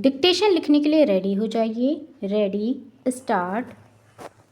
Dictation लिखने के लिए रेडी हो जाइए। Ready, start.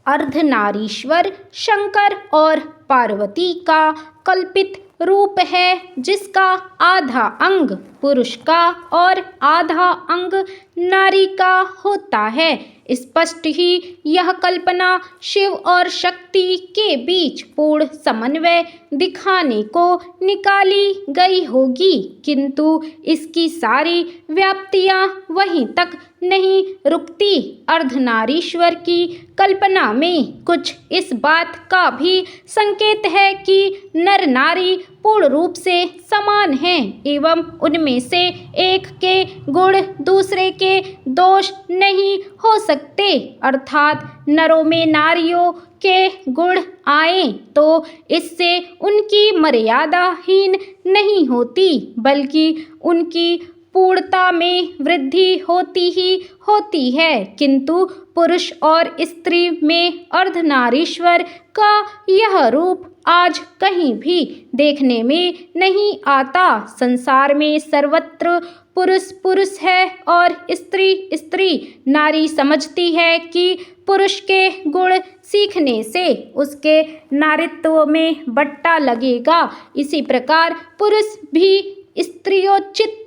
अर्धनारीश्वर शंकर और पार्वती का कल्पित रूप है, जिसका आधा अंग पुरुष का और आधा अंग नारी का होता है। स्पष्ट ही यह कल्पना शिव और शक्ति के बीच पूर्ण समन्वय दिखाने को निकाली गई होगी, किंतु इसकी सारी व्याप्तियां वहीं तक नहीं रुकती। अर्धनारीश्वर की कल्पना में कुछ इस बात का भी संकेत है कि नर नारी पूर्ण रूप से समान हैं एवं उनमें से एक के गुण दूसरे के दोष नहीं हो सकते, अर्थात नरों में नारियों के गुण आए तो इससे उनकी मर्यादाहीन नहीं होती, बल्कि उनकी पूर्णता में वृद्धि होती ही होती है। किंतु पुरुष और स्त्री में अर्धनारीश्वर का यह रूप आज कहीं भी देखने में नहीं आता। संसार में सर्वत्र पुरुष पुरुष है और स्त्री स्त्री। नारी समझती है कि पुरुष के गुण सीखने से उसके नारीत्व में बट्टा लगेगा, इसी प्रकार पुरुष भी स्त्रियोचित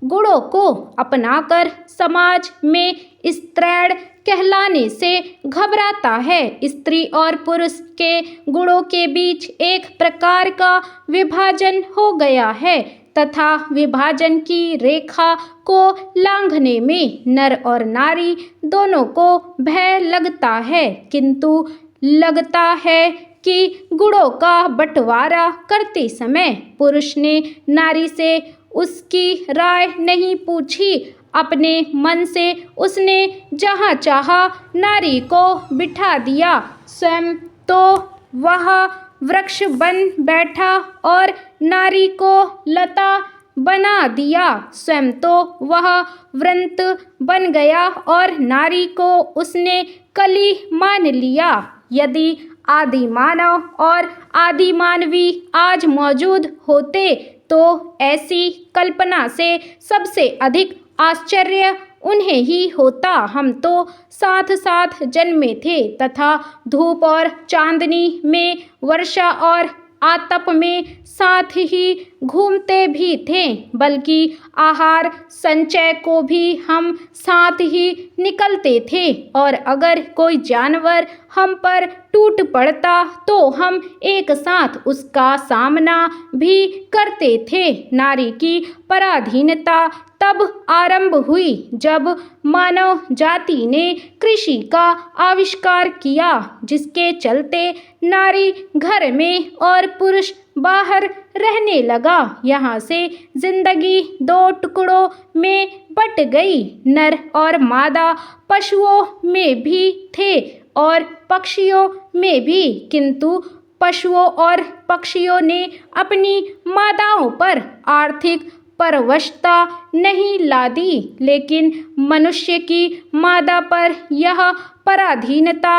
गुणों को अपनाकर समाज में स्त्रैण कहलाने से घबराता है। स्त्री और पुरुष के गुणों के बीच एक प्रकार का विभाजन हो गया है तथा विभाजन की रेखा को लांघने में नर और नारी दोनों को भय लगता है, किंतु लगता है कि गुणों का बंटवारा करते समय पुरुष ने नारी से उसकी राय नहीं पूछी। अपने मन से उसने जहाँ चाहा नारी को बिठा दिया। स्वयं तो वह वृक्ष बन बैठा और नारी को लता बना दिया। स्वयं तो वह वृंत बन गया और नारी को उसने कली मान लिया। यदि आदि मानव और आदि मानवी आज मौजूद होते तो ऐसी कल्पना से सबसे अधिक आश्चर्य उन्हें ही होता। हम तो साथ साथ जन्मे थे तथा धूप और चांदनी में, वर्षा और आतप में साथ ही घूमते भी थे, बल्कि आहार संचय को भी हम साथ ही निकलते थे और अगर कोई जानवर हम पर टूट पड़ता तो हम एक साथ उसका सामना भी करते थे। नारी की पराधीनता तब आरंभ हुई जब मानव जाति ने कृषि का आविष्कार किया, जिसके चलते नारी घर में और पुरुष बाहर रहने लगा। यहाँ से जिंदगी दो टुकड़ों में बट गई। नर और मादा पशुओं में भी थे और पक्षियों में भी, किंतु पशुओं और पक्षियों ने अपनी मादाओं पर आर्थिक परवशता नहीं लादी, लेकिन मनुष्य की मादा पर यह पराधीनता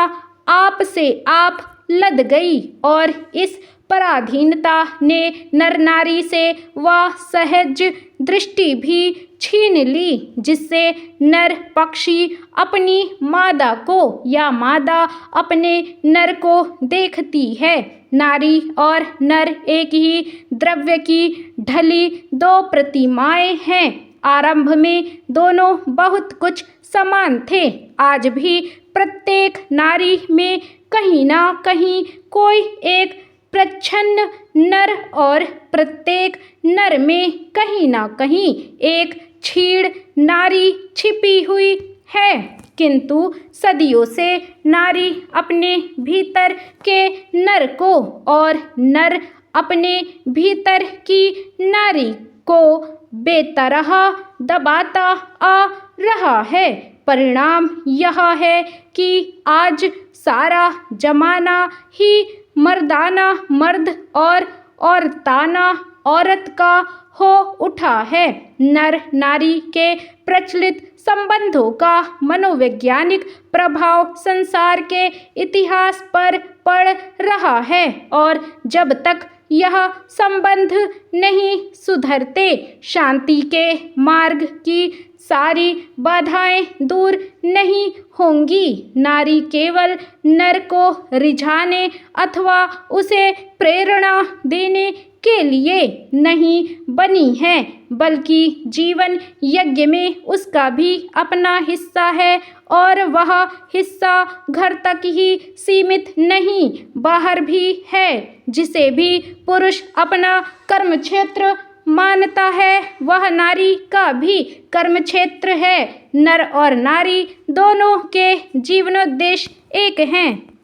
आप से आप लद गई और इस पराधीनता ने नर नारी से वह सहज दृष्टि भी छीन ली, जिससे नर पक्षी अपनी मादा को या मादा अपने नर को देखती है। नारी और नर एक ही द्रव्य की ढली दो प्रतिमाएं हैं। आरंभ में दोनों बहुत कुछ समान थे। आज भी प्रत्येक नारी में कहीं ना कहीं कोई एक प्रच्छन्न नर और प्रत्येक नर में कहीं ना कहीं एक क्षीण नारी छिपी हुई है, किंतु सदियों से नारी अपने भीतर के नर को और नर अपने भीतर की नारी को बेतरह दबाता आ रहा है। परिणाम यह है कि आज सारा जमाना ही मर्दाना मर्द और औरताना औरत का हो उठा है। नर नारी के प्रचलित संबंधों का मनोवैज्ञानिक प्रभाव संसार के इतिहास पर पड़ रहा है और जब तक यह संबंध नहीं सुधरते, शांति के मार्ग की सारी बाधाएं दूर नहीं होंगी। नारी केवल नर को रिझाने अथवा उसे प्रेरणा देने के लिए नहीं बनी है, बल्कि जीवन यज्ञ में उसका भी अपना हिस्सा है, और वह हिस्सा घर तक ही सीमित नहीं, बाहर भी है। जिसे भी पुरुष अपना कर्म क्षेत्र मानता है, वह नारी का भी कर्म क्षेत्र है। नर और नारी दोनों के जीवनोद्देश्य एक हैं।